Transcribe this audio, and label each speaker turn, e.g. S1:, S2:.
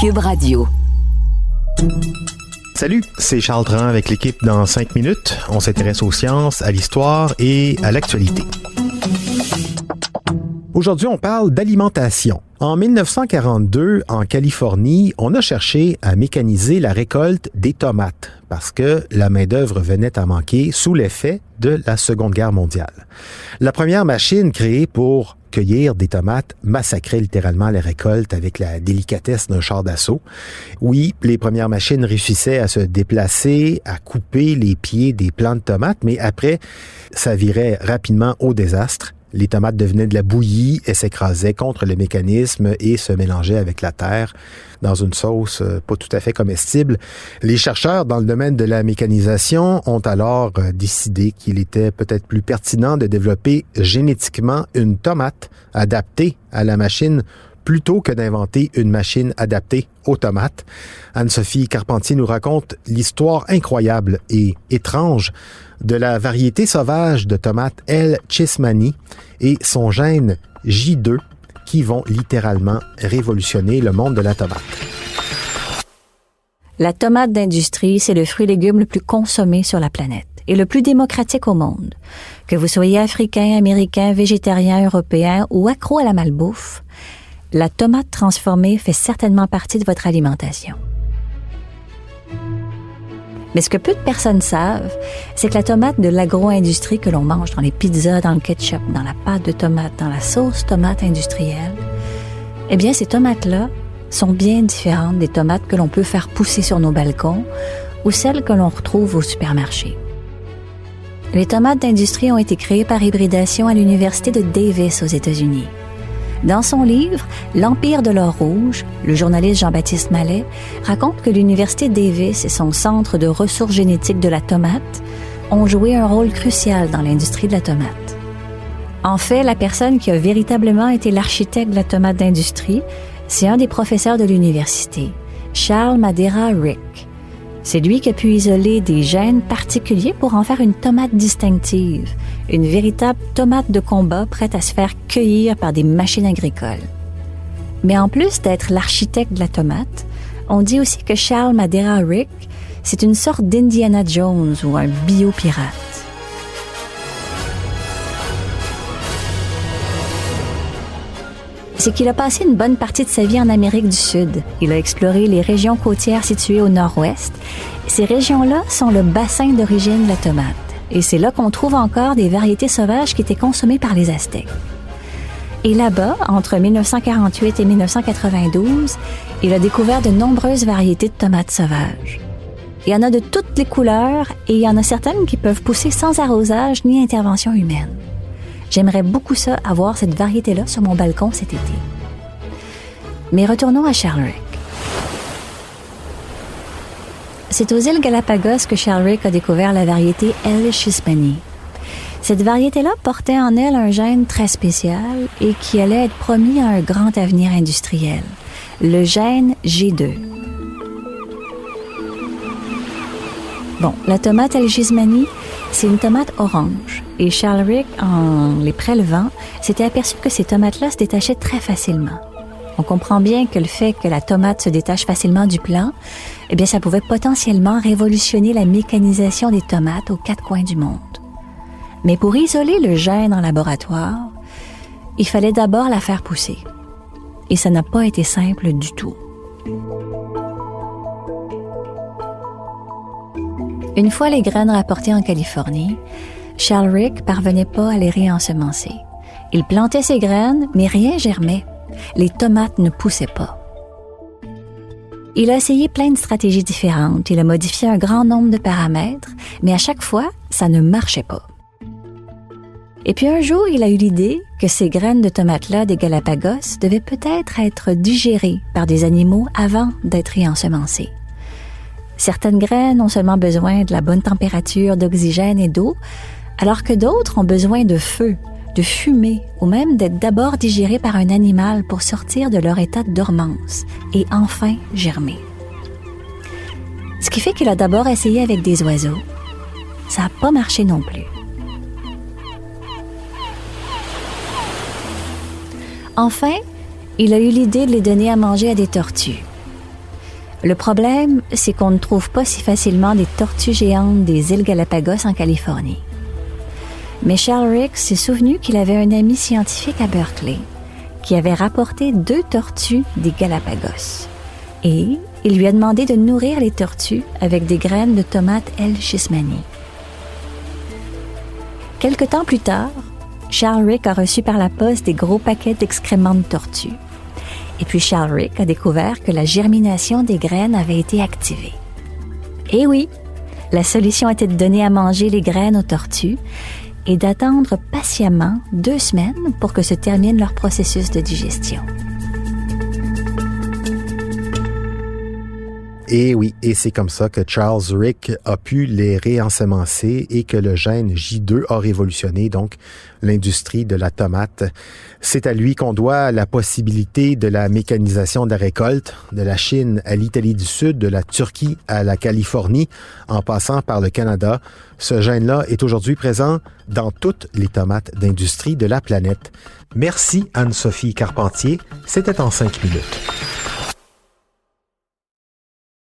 S1: Cube Radio.
S2: Salut, c'est Charles Dran avec l'équipe dans 5 minutes. On s'intéresse aux sciences, à l'histoire et à l'actualité. Aujourd'hui, on parle d'alimentation. En 1942, en Californie, on a cherché à mécaniser la récolte des tomates parce que la main-d'œuvre venait à manquer sous l'effet de la Seconde Guerre mondiale. La première machine créée pour cueillir des tomates massacrait littéralement les récoltes avec la délicatesse d'un char d'assaut. Oui, les premières machines réussissaient à se déplacer, à couper les pieds des plants de tomates, mais après, ça virait rapidement au désastre. Les tomates devenaient de la bouillie et s'écrasaient contre le mécanisme et se mélangeaient avec la terre dans une sauce pas tout à fait comestible. Les chercheurs dans le domaine de la mécanisation ont alors décidé qu'il était peut-être plus pertinent de développer génétiquement une tomate adaptée à la machine plutôt que d'inventer une machine adaptée aux tomates. Anne-Sophie Carpentier nous raconte l'histoire incroyable et étrange de la variété sauvage de tomates L. chismani et son gène J2 qui vont littéralement révolutionner le monde de la tomate.
S3: La tomate d'industrie, c'est le fruit et légume le plus consommé sur la planète et le plus démocratique au monde. Que vous soyez africain, américain, végétarien, européen ou accro à la malbouffe, la tomate transformée fait certainement partie de votre alimentation. Mais ce que peu de personnes savent, c'est que la tomate de l'agro-industrie que l'on mange dans les pizzas, dans le ketchup, dans la pâte de tomate, dans la sauce tomate industrielle, eh bien, ces tomates-là sont bien différentes des tomates que l'on peut faire pousser sur nos balcons ou celles que l'on retrouve au supermarché. Les tomates d'industrie ont été créées par hybridation à l'Université de Davis aux États-Unis. Dans son livre « L'Empire de l'or rouge », le journaliste Jean-Baptiste Mallet raconte que l'Université Davis et son centre de ressources génétiques de la tomate ont joué un rôle crucial dans l'industrie de la tomate. En fait, la personne qui a véritablement été l'architecte de la tomate d'industrie, c'est un des professeurs de l'université, Charles Madeira Rick. C'est lui qui a pu isoler des gènes particuliers pour en faire une tomate distinctive, une véritable tomate de combat prête à se faire cueillir par des machines agricoles. Mais en plus d'être l'architecte de la tomate, on dit aussi que Charles Madeira Rick, c'est une sorte d'Indiana Jones ou un biopirate. C'est qu'il a passé une bonne partie de sa vie en Amérique du Sud. Il a exploré les régions côtières situées au nord-ouest. Ces régions-là sont le bassin d'origine de la tomate. Et c'est là qu'on trouve encore des variétés sauvages qui étaient consommées par les Aztèques. Et là-bas, entre 1948 et 1992, il a découvert de nombreuses variétés de tomates sauvages. Il y en a de toutes les couleurs et il y en a certaines qui peuvent pousser sans arrosage ni intervention humaine. J'aimerais beaucoup ça, avoir cette variété-là sur mon balcon cet été. Mais retournons à Charles Rick. C'est aux îles Galapagos que Charles Rick a découvert la variété L. chismani. Cette variété-là portait en elle un gène très spécial et qui allait être promis à un grand avenir industriel, le gène G2. Bon, la tomate L. chismani, c'est une tomate orange. Et Charles Rick, en les prélevant, s'était aperçu que ces tomates-là se détachaient très facilement. On comprend bien que le fait que la tomate se détache facilement du plant, eh bien, ça pouvait potentiellement révolutionner la mécanisation des tomates aux quatre coins du monde. Mais pour isoler le gène en laboratoire, il fallait d'abord la faire pousser. Et ça n'a pas été simple du tout. Une fois les graines rapportées en Californie, Charles Rick parvenait pas à les réensemencer. Il plantait ses graines, mais rien germait. Les tomates ne poussaient pas. Il a essayé plein de stratégies différentes. Il a modifié un grand nombre de paramètres, mais à chaque fois, ça ne marchait pas. Et puis un jour, il a eu l'idée que ces graines de tomates-là des Galapagos devaient peut-être être digérées par des animaux avant d'être réensemencées. Certaines graines ont seulement besoin de la bonne température, d'oxygène et d'eau, alors que d'autres ont besoin de feu, de fumée ou même d'être d'abord digérées par un animal pour sortir de leur état de dormance et enfin germer. Ce qui fait qu'il a d'abord essayé avec des oiseaux. Ça n'a pas marché non plus. Enfin, il a eu l'idée de les donner à manger à des tortues. Le problème, c'est qu'on ne trouve pas si facilement des tortues géantes des îles Galapagos en Californie. Mais Charles Rick s'est souvenu qu'il avait un ami scientifique à Berkeley qui avait rapporté 2 tortues des Galapagos. Et il lui a demandé de nourrir les tortues avec des graines de tomates L. Shismani. Quelque temps plus tard, Charles Rick a reçu par la poste des gros paquets d'excréments de tortues. Et puis Charles Rick a découvert que la germination des graines avait été activée. Et oui, la solution était de donner à manger les graines aux tortues et d'attendre patiemment 2 semaines pour que se termine leur processus de digestion.
S2: Et oui, et c'est comme ça que Charles Rick a pu les réensemencer et que le gène J2 a révolutionné donc l'industrie de la tomate. C'est à lui qu'on doit la possibilité de la mécanisation de la récolte, de la Chine à l'Italie du Sud, de la Turquie à la Californie, en passant par le Canada. Ce gène-là est aujourd'hui présent dans toutes les tomates d'industrie de la planète. Merci Anne-Sophie Carpentier, c'était en 5 minutes.